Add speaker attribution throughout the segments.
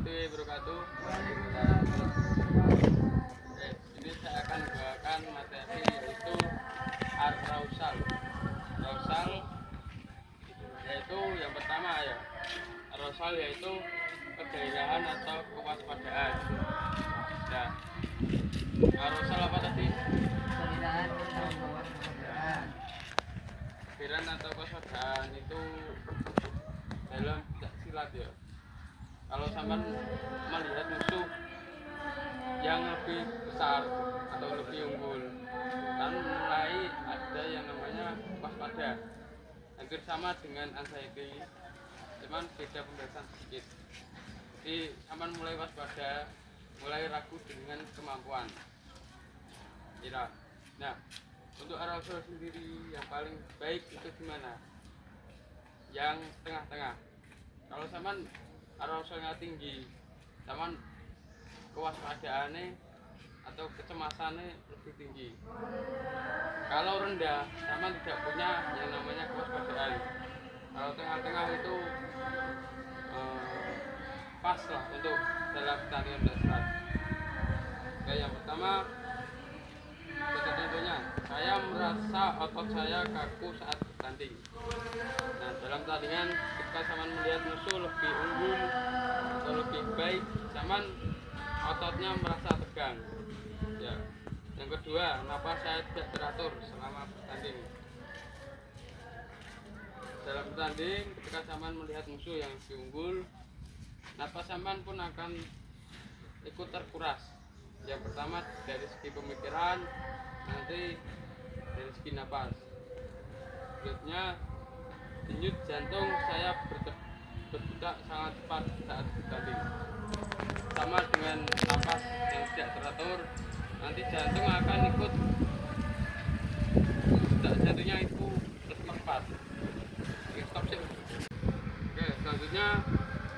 Speaker 1: warahmatullahi wabarakatuh. Ini saya akan membawakan materi yaitu ar-rausal. Rausal yaitu yang pertama ya. Ar-rausal yaitu kegairahan atau kewaspadaan. Nah, ar-rausal apa tadi?
Speaker 2: Kegairahan atau kewaspadaan.
Speaker 1: Kegairahan atau kewaspadaan itu dalam silat ya. Kalau sampean melihat musuh yang lebih besar atau lebih unggul, kan mulai ada yang namanya waspada. Hampir sama dengan anxiety, cuman beda pembahasan sedikit. Jadi sampean mulai waspada, mulai ragu dengan kemampuan. Ira. Nah, untuk ar-rasul sendiri yang paling baik itu gimana? Yang tengah-tengah. Kalau sampean ar-rasulnya tinggi, sampean kewaspadaannya atau kecemasannya lebih tinggi. Kalau rendah, sampean tidak punya yang namanya kewaspadaan. Kalau tengah-tengah itu pas lah untuk dalam pertandingan dasar. Oke, yang pertama contohnya, saya merasa otot saya kaku saat bertanding. Nah, dalam pertandingan ketika sampean melihat musuh lebih unggul atau lebih baik, sampean ototnya merasa tegang. Ya. Yang kedua, napas saya tidak teratur selama bertanding. Dalam bertanding, ketika sampean melihat musuh yang lebih unggul, napas sampean pun akan ikut terkuras. Yang pertama dari segi pemikiran, nanti dari segi napas. Berikutnya, denyut jantung saya berdetak sangat cepat saat bertanding. Sama dengan napas yang tidak teratur, nanti jantung akan ikut detak jantungnya itu lebih cepat. Stop sih. Oke, selanjutnya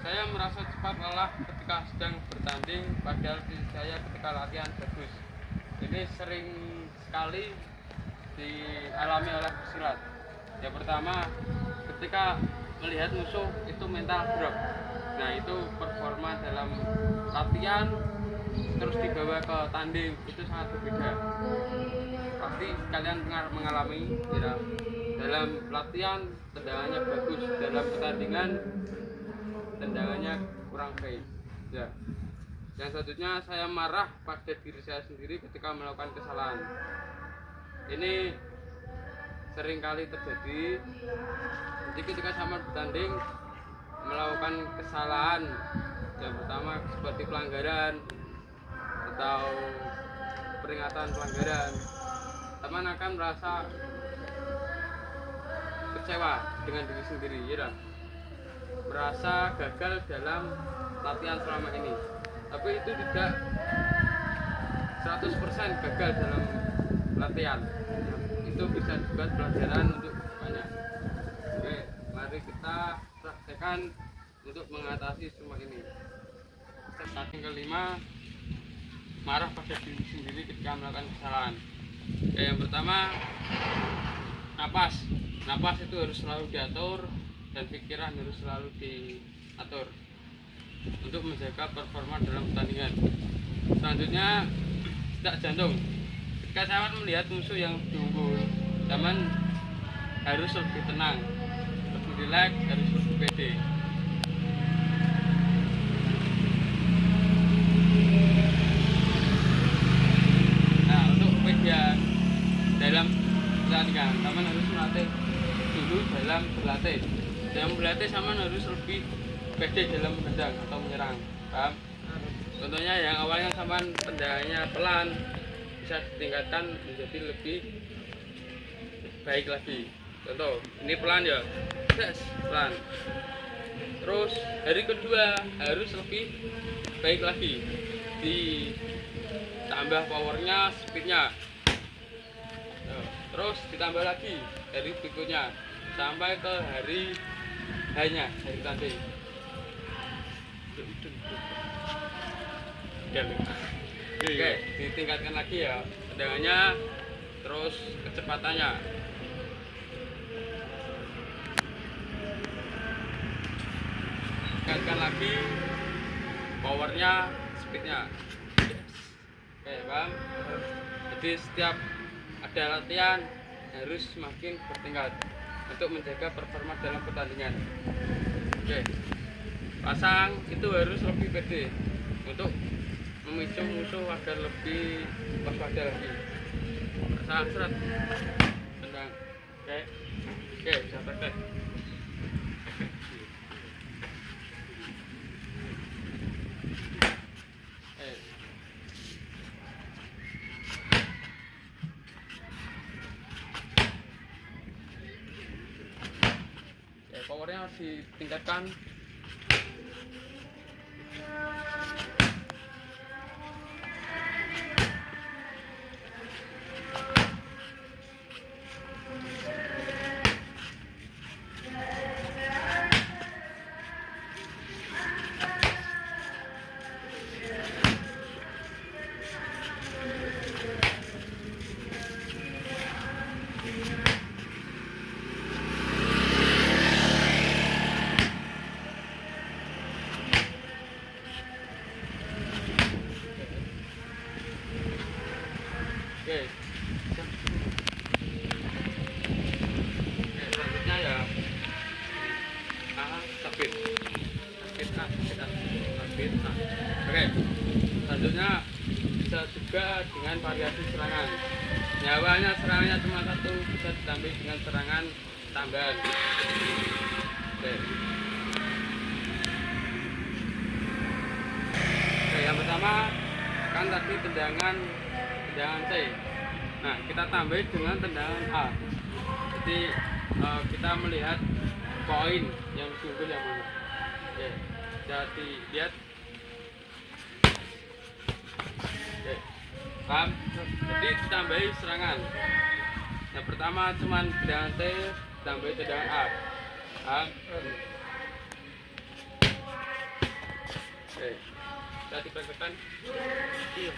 Speaker 1: saya merasa cepat lelah ketika sedang bertanding, padahal saya ketika latihan bagus. Ini sering sekali dialami oleh pesilat. Yang pertama, ketika melihat musuh itu mental drop. Nah, itu performa dalam latihan terus dibawa ke tanding itu sangat berbeda. Pasti kalian mengalami ya, dalam latihan tendangannya bagus, dalam pertandingan tendangannya kurang baik. Ya. Yang selanjutnya, saya marah pada diri saya sendiri ketika melakukan kesalahan. Ini seringkali terjadi. Jadi ketika sama bertanding melakukan kesalahan, yang pertama seperti pelanggaran atau peringatan pelanggaran, teman akan merasa kecewa dengan diri sendiri, ya, merasa gagal dalam latihan selama ini. Tapi itu tidak 100% gagal dalam latihan. Itu bisa dibuat pelajaran untuk banyak. Oke, mari kita praktekkan untuk mengatasi semua ini. Step yang kelima, marah pada diri sendiri ketika melakukan kesalahan. Oke, yang pertama, napas. Napas itu harus selalu diatur dan pikiran harus selalu diatur untuk menjaga performa dalam pertandingan. Selanjutnya, detak jantung. Ketika sampean melihat musuh yang unggul, sampean harus lebih tenang, lebih rileks, harus lebih pede. Nah, untuk pede dalam pertandingan, sampean harus melatih dulu dalam berlatih. Dalam berlatih sampean harus lebih pede dalam menendang atau menyerang. Paham? Contohnya yang awalnya sampean tendangannya pelan, bisa ditingkatkan menjadi lebih baik lagi. Contoh, ini pelan ya, pelan. Terus hari kedua harus lebih baik lagi, ditambah powernya, speednya. Terus ditambah lagi hari berikutnya sampai ke hari hanya hari tanding. Oke, ditingkatkan lagi ya tendangannya, terus kecepatannya. Tingkatkan lagi powernya, speednya. Oke, paham? Jadi setiap ada latihan harus semakin bertingkat untuk menjaga performa dalam pertandingan. Oke, pasang itu harus lebih pede untuk memicu musuh agar lebih waspada lagi. Pasang serat, tendang. Oke, bisa praktek. Powernya harus ditingkatkan. Oke, selanjutnya ya sabit. Oke, selanjutnya bisa juga dengan variasi serangan. Nyawanya serangannya cuma satu, bisa ditambah dengan serangan tambahan. Oke. Oke, yang pertama kan tadi tendangan C. Nah, kita tambah dengan tendangan A. Jadi kita melihat poin yang diunggul yang mana. Oke, jadi lihat. Oke, paham? Jadi ditambahi serangan. Yang pertama cuman tendangan C, tambah tendangan A. Paham? Oke, kita dipraktekkan. Iya.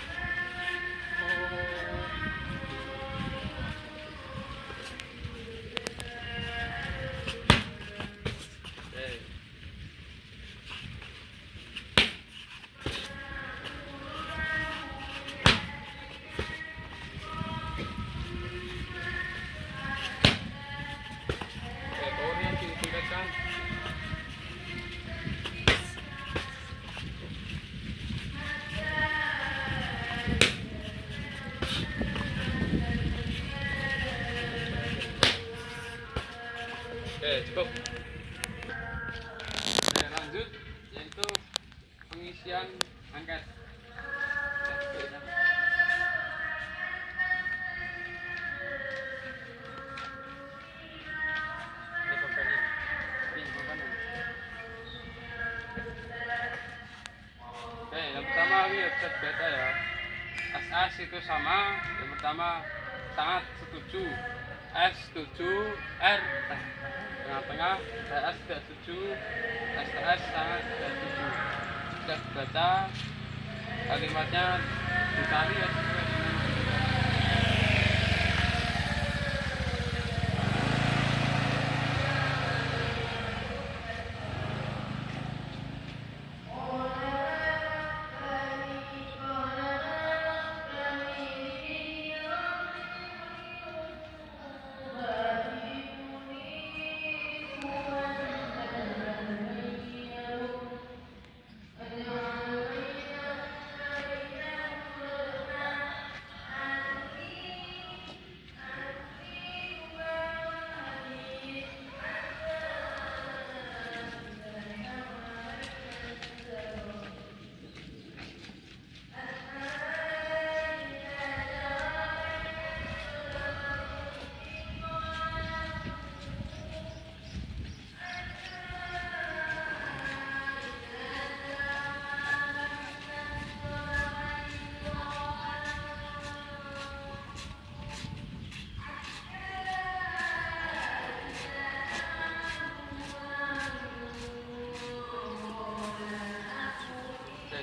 Speaker 1: Powernya ditingkatkan. Oke, cukup. Oke, lanjut yaitu pengisian angket. Oke, yang pertama ini website beta ya. SS itu sama. Yang pertama sangat setuju. S setuju, R tengah-tengah, S tidak setuju, STS sangat tidak setuju. Sudah dibaca kalimatnya, dicari ya.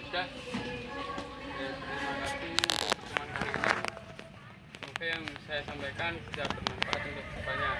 Speaker 1: Sudah. Terima kasih untuk pertemuan hari ini. Semoga yang saya sampaikan bisa bermanfaat untuk kedepannya.